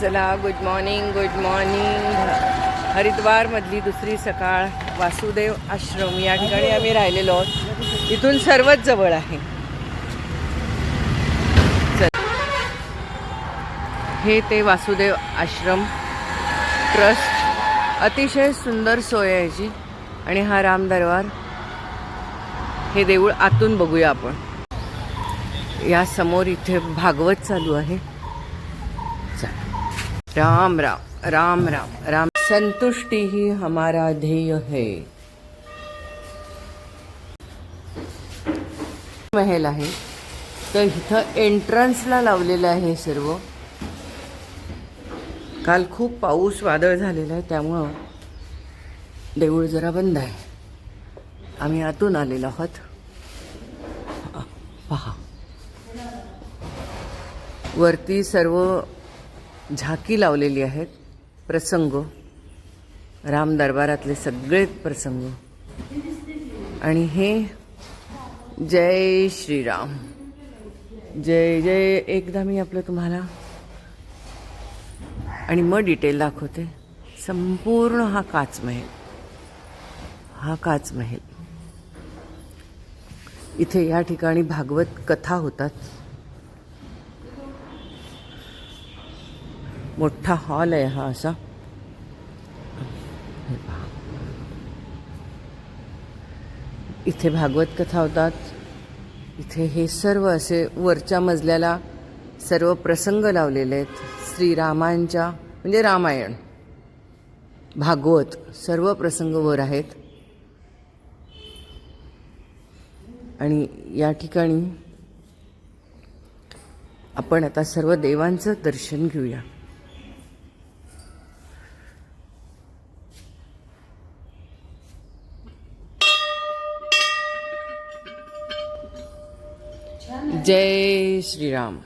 चला good morning हरिद्वारमधली दुसरी सकाळ. वासुदेव आश्रम या ठिकाणी आम्ही राहिलेलो आहोत. इथून सर्वच जवळ आहे. हे ते वासुदेव आश्रम ट्रस्ट. अतिशय सुंदर सोय आहे याची. आणि हा राम दरबार. हे देऊळ आतून बघूया आपण. या समोर इथे भागवत चालू आहे. राम राम राम राम राम. संतुष्टि ही हमारा ध्येय है. महल आहे. तर इथं एंट्रन्सला लावलेलं आहे सर्व. काल खूप पाऊस वादळ झालेला आहे त्यामुळं देऊळ जरा बंद आहे. आम्ही आतून आलेलो आहोत. पहा वरती सर्व झाकी लावलेली आहेत. प्रसंग राम दरबारातले सगळे प्रसंग. आणि हे जय श्रीराम जय जय. एकदा मी आपलं तुम्हाला आणि मग डिटेल दाखवते. संपूर्ण हा काचमहल. हा काचमहल. इथे या ठिकाणी भागवत कथा होतात. मोठा हॉल आहे हा असा. इथे भागवत कथा होतात. इथे हे सर्व असे वरच्या मजल्याला सर्व प्रसंग लावलेले आहेत. श्रीरामांच्या म्हणजे रामायण भागवत सर्व प्रसंग वर आहेत. आणि या ठिकाणी आपण आता सर्व देवांचं दर्शन घेऊया. जय श्रीराम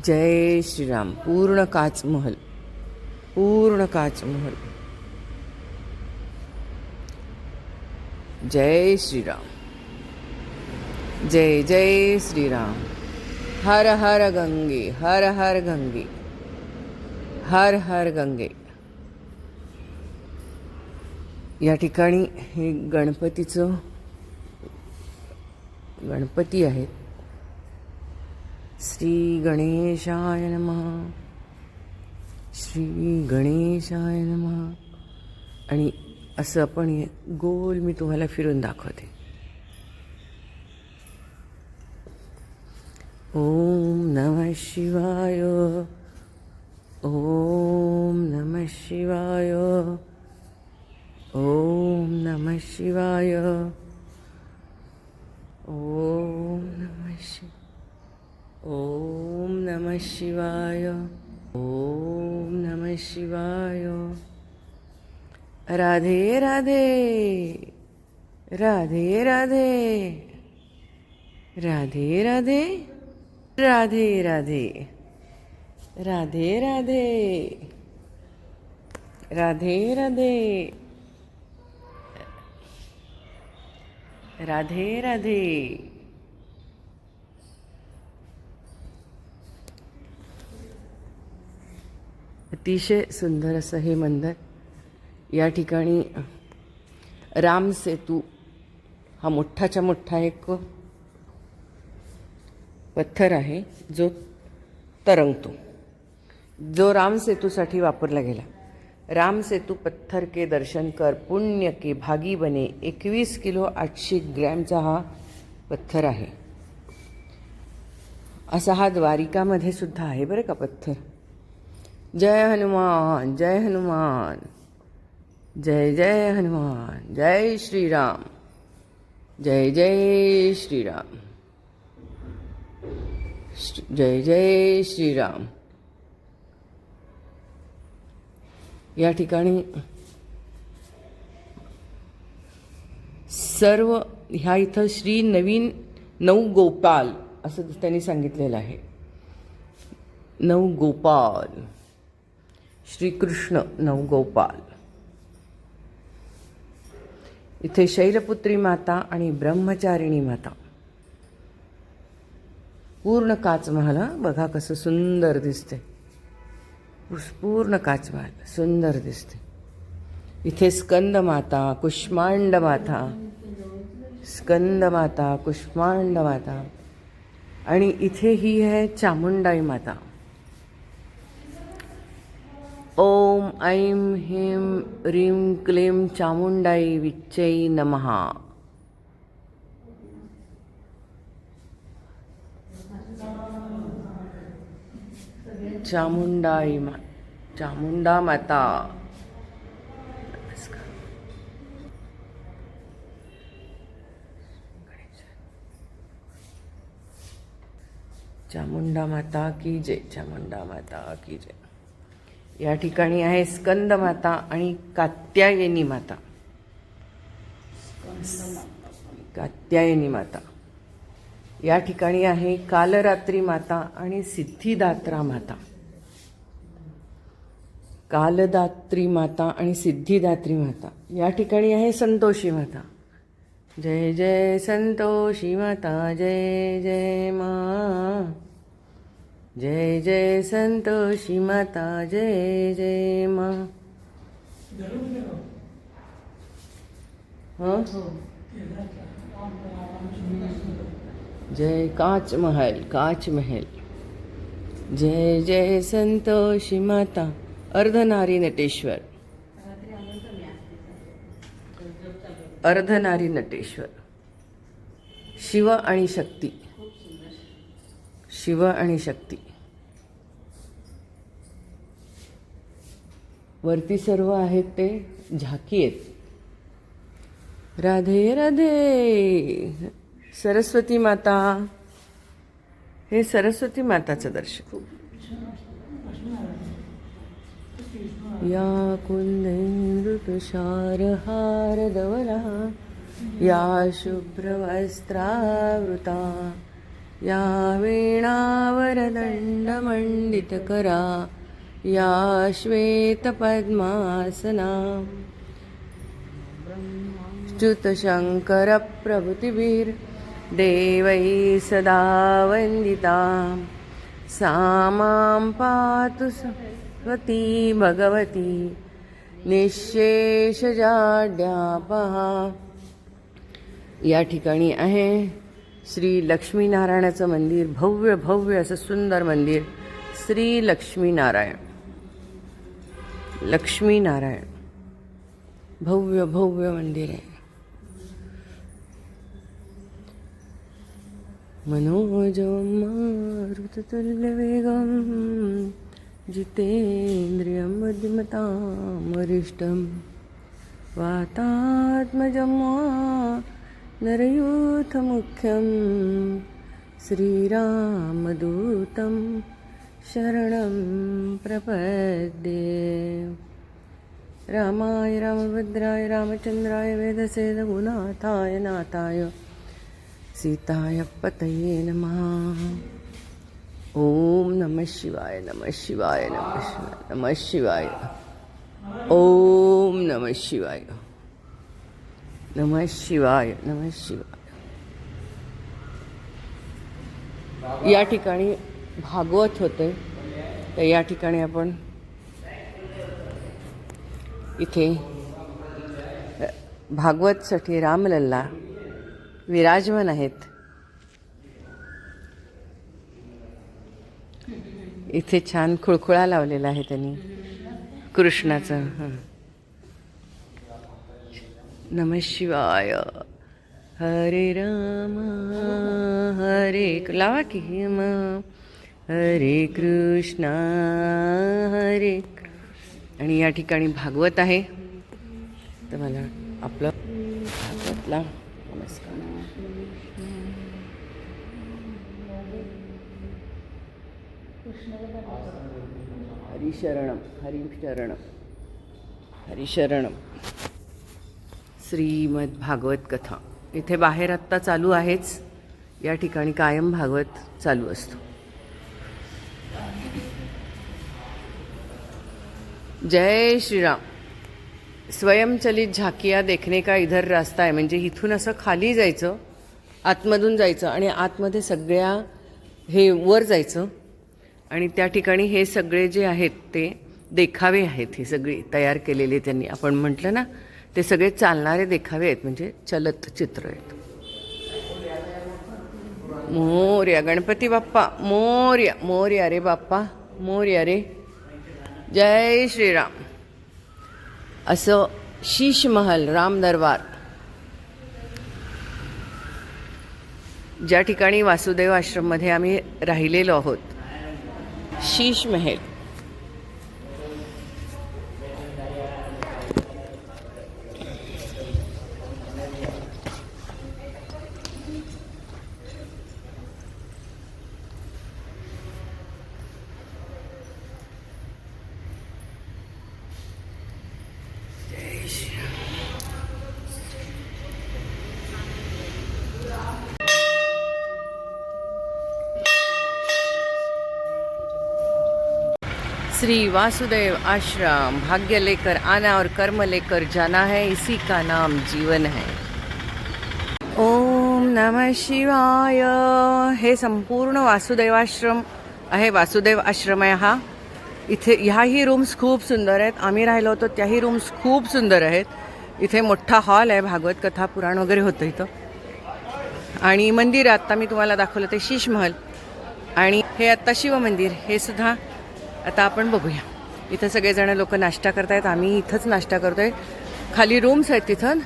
जय श्रीराम. पूर्ण काचमहल. पूर्ण काचमहल. जय श्रीराम जय जय श्रीराम. हर हर गंगे हर हर गंगे हर हर गंगे. या ठिकाणी हे गणपती आहेत. श्री गणेशाय नमः श्री गणेशाय नमः. आणि असं आपण गोल मी तुम्हाला फिरून दाखवते. ओम नमः शिवाय ओम नमः शिवाय ओम नमः शिवाय ओम नमः शिवाय ओम नमः शिवाय. राधे राधे राधे राधे राधे राधे राधे राधे राधे राधे राधे राधे राधे राधे. अतिशय सुंदर असं हे मंदिर. या ठिकाणी राम सेतू हा मोठाच्या मोठा एक पत्थर आहे जो तरंगतो. जो राम सेतूसाठी वापरला गेला. राम सेतू पत्थर के दर्शन कर पुण्य के भागी बने. 21 किलो 800 ग्रॅमचा हा पत्थर आहे. असा हा द्वारिकामध्ये सुद्धा आहे बरं का पत्थर. जय हनुमान जय हनुमान जय जय हनुमान. जय श्रीराम जय जय श्रीराम जय जय श्रीराम. या ठिकाणी सर्व ह्या इथं श्री नवीन नवगोपाल असं त्यांनी सांगितलेलं आहे. नवगोपाल श्रीकृष्ण नवगोपाल. इथे शैलपुत्री माता आणि ब्रह्मचारिणी माता. पूर्ण काचमहल. बघा कसं सुंदर दिसते. पूर्ण काचवाल सुंदर दिसते. इथे स्कंद माता, कुष्मांड माता, स्कंद माता, कुष्मांड माता, आणि इथे ही आहे चामुंडाई माता. ओम ऐं ह्रीं ह्रीं क्लीं चामुंडाई विच्चै नमः. चामुंडाई चामुंडा माता. चामुंडा माता की जय, चामुंडा माता की जय. या ठिकाणी आहे स्कंद माता आणि कात्यायनी माता. कात्यायनी माता. या ठिकाणी आहे कालरात्री माता आणि सिद्धिदात्रा माता. कालदात्री माता आणि सिद्धिदात्री माता. या ठिकाणी आहे संतोषी माता. जय जय संतोषी माता, जय जय माँ. जय जय संतोषी माता, जय जय माँ. हाँ, जय कांच महल, कांच महल. जय जय संतोषी माता. अर्धनारी नटेश्वर, अर्धनारी नटेश्वर. शिव आणि शक्ती, शिव आणि शक्ती. वरती सर्व आहेत ते झाकी आहेत. राधे राधे. सरस्वती माता. हे सरस्वती माताचं दर्शन. या कुन्देन्दुतुषारहारधवला, या शुभ्रवस्त्रावृता, या वीणावरदण्डमण्डितकरा, या श्वेतपद्मासना. च्युतशङ्करप्रभृतिभिर्देवैः सदा वन्दिता, सा मां पातु सरस्वती भगवती निःशेषजाड्यापहा. या ठिकाणी आहे श्री लक्ष्मीनारायणाचं मंदिर. भव्य भव्य असं सुंदर मंदिर. श्री लक्ष्मीनारायण, लक्ष्मीनारायण. भव्य भव्य मंदिर आहे. मनोजवं मारुततुल्यवेगं जितेन्द्रियं बुद्धिमतां वरिष्ठं वातात्मजं नरयूथमुख्यं श्रीरामदूतं शरणं प्रपद्ये. रामाय रामभद्राय रामचन्द्राय वेदसे रघुनाथाय नाथाय सीताय पतये नमः. ओम नमः शिवाय, नमः शिवाय, नमः शिवाय, नमः शिवाय. ओम नमः शिवाय, नमः शिवाय, नमः शिवाय. या ठिकाणी भागवत होते. तर या ठिकाणी आपण इथे भागवतसाठी रामलल्ला विराजमान आहेत. इथे छान खुळखुळा लावलेला आहे त्यांनी कृष्णाचा. नमः शिवाय. हरे राम हरे लावा की हरे कृष्ण हरे. आणि या ठिकाणी भागवत आहे. तर मला आपलं भागवतला नमस्कार. हरिशरणम, हरिशरणम, हरिशरणम. श्रीमद भागवत कथा इथे बाहेर आत्ता चालू आहेच. या ठिकाणी कायम भागवत चालू असतो. जय श्रीराम. स्वयंचलित झाकिया देखने का इधर रास्ता आहे. म्हणजे इथून असं खाली जायचं, आतमधून जायचं आणि आतमध्ये सगळ्या हे वर जायचं. आणि त्या ठिकाणी हे सगळे जे आहेत ते देखावे आहेत ही सगळी तयार केलेली त्यांनी. आपण म्हटलं ना, ते सगळे चालणारे देखावे आहेत, म्हणजे चलत चित्र आहेत. मोर्या गणपती बाप्पा मोर्या, मोर्या रे बाप्पा मोर्या रे, जय श्रीराम. असं शीश महल, राम दरबार, ज्या ठिकाणी वासुदेव आश्रममध्ये आम्ही राहिलेलो आहोत, शीश महल. श्री वासुदेव आश्रम, भाग्य लेकर आना और कर्म लेकर जाना है, इसी का नाम जीवन है. ओम नमः शिवाय. हे संपूर्ण वासुदेवाश्रम आहे. वासुदेव आश्रम आहे हा. इथे ह्याही रूम्स खूप सुंदर आहेत. आम्ही राहिलो होतो त्याही रूम्स खूप सुंदर आहेत. इथे मोठा हॉल आहे, भागवत कथा पुराण वगैरे होतं इथं. आणि मंदिर आत्ता मी तुम्हाला दाखवलं ते शीश महल, आणि हे आत्ता शिव मंदिर, हे सुद्धा आता आपण बघूया. इथं सगळेजण लोक नाश्ता करतायत. आम्ही इथंच नाश्ता करतोय. खाली रूम्स आहेत तिथं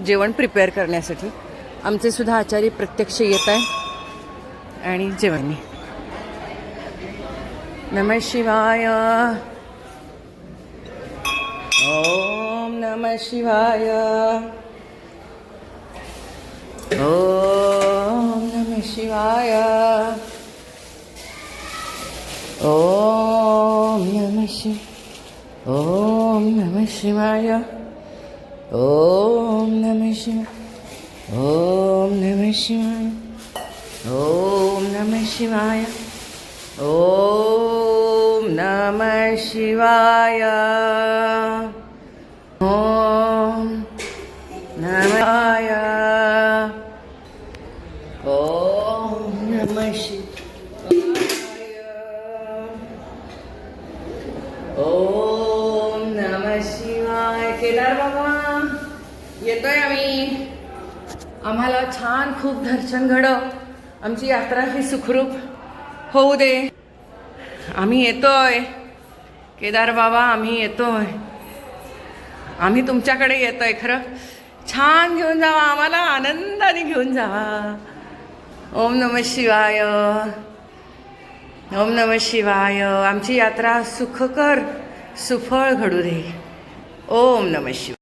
जेवण प्रिपेअर करण्यासाठी. आमचे सुद्धा आचार्य प्रत्यक्ष येत आहे आणि जेवण. नमः शिवाय. ओम नमः शिवाय. ओम नमः शिवाय. ओम नमः शिवाय. ओम नमः शिवाय. ओम नमः शिवाय. ओम नमः शिवाय. ओम नमः शिवाय. ओम नमः शिवाय. ओम नमः शिवाय. ओम नमः शिवाय. ओम नमः शिवाय. केदार बाबा येतोय आम्ही. आम्हाला छान खूप दर्शन घडव. आमची यात्रा ही सुखरूप होऊ दे. आम्ही येतोय केदार बाबा, आम्ही येतोय. आम्ही तुमच्याकडे येतोय. खरं छान घेऊन जावा आम्हाला, आनंदाने घेऊन जावा. ओम नमः शिवाय. ओम नमः शिवाय. आमची यात्रा सुखकर सुफळ घडू दे. ओम नमः शिवाय.